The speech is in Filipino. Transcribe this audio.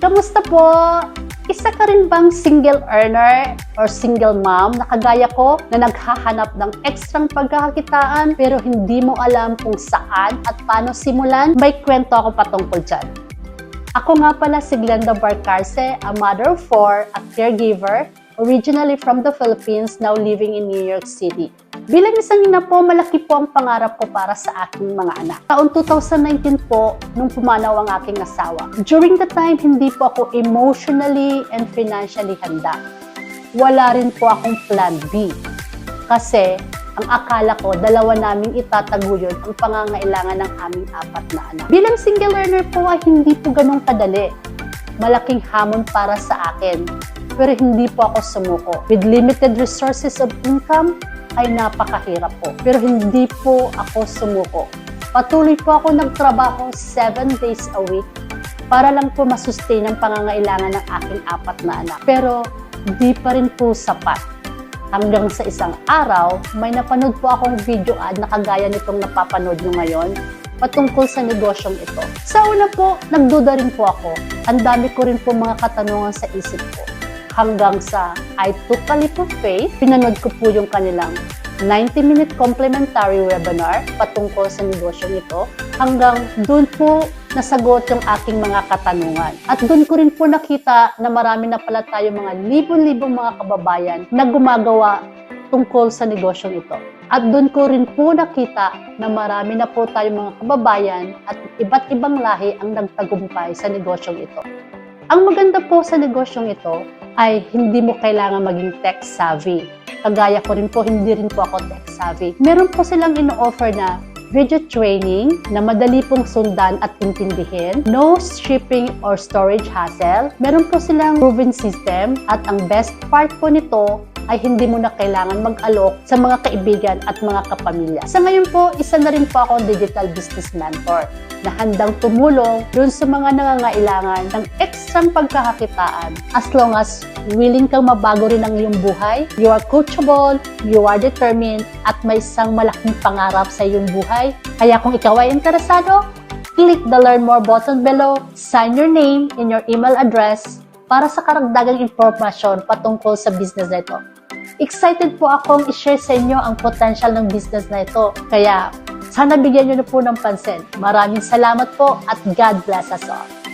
Kamusta po? Isa ka rin bang single earner or single mom na kagaya ko na naghahanap ng ekstrang pagkakakitaan pero hindi mo alam kung saan at paano simulan? May kwento ako patungkol dyan. Ako nga pala si Glenda Barcarce, a mother of 4, a caregiver, originally from the Philippines, now living in New York City. Bilang isang ina po, malaki po ang pangarap ko para sa aking mga anak. Taon 2019 po, nung pumanaw ang aking asawa. During the time, hindi po ako emotionally and financially handa. Wala rin po akong plan B. Kasi, ang akala ko, dalawa naming itataguyod ang pangangailangan ng aming 4 na anak. Bilang single earner po ay hindi po ganun kadali. Malaking hamon para sa akin. Pero hindi po ako sumuko. With limited resources of income, ay napakahirap po. Pero hindi po ako sumuko. Patuloy po ako nagtrabaho 7 days a week para lang po masustain ang pangangailangan ng aking 4 na anak. Pero di pa rin po sapat. Hanggang sa isang araw, may napanood po akong video ad na kagaya nitong napapanood nyo ngayon patungkol sa negosyong ito. Sa una po, nagduda rin po ako. Ang dami ko rin po mga katanungan sa isip ko. Hanggang sa I took a leap of faith, pinanood ko po yung kanilang 90-minute complimentary webinar patungkol sa negosyong ito. Hanggang doon po nasagot yung aking mga katanungan. At doon ko rin po nakita na marami na pala tayo mga libon-libong mga kababayan na gumagawa tungkol sa negosyong ito. At doon ko rin po nakita na marami na po tayong mga kababayan at iba't ibang lahi ang nagtagumpay sa negosyong ito. Ang maganda po sa negosyong ito ay hindi mo kailangan maging tech savvy. Kagaya ko rin po, hindi rin po ako tech savvy. Meron po silang ino-offer na video training na madali pong sundan at intindihin, no shipping or storage hassle. Meron po silang proven system at ang best part po nito ay hindi mo na kailangan mag-alok sa mga kaibigan at mga kapamilya. Sa ngayon po, isa na rin po akong digital business mentor na handang tumulong dun sa mga nangangailangan ng ekstrang pagkakakitaan as long as willing kang mabago rin ang iyong buhay, you are coachable, you are determined, at may isang malaking pangarap sa iyong buhay. Kaya kung ikaw ay interesado, click the Learn More button below, sign your name and your email address para sa karagdagang impormasyon patungkol sa business na ito. Excited po akong i-share sa inyo ang potential ng business na ito. Kaya sana bigyan nyo na po ng pansin. Maraming salamat po at God bless us all.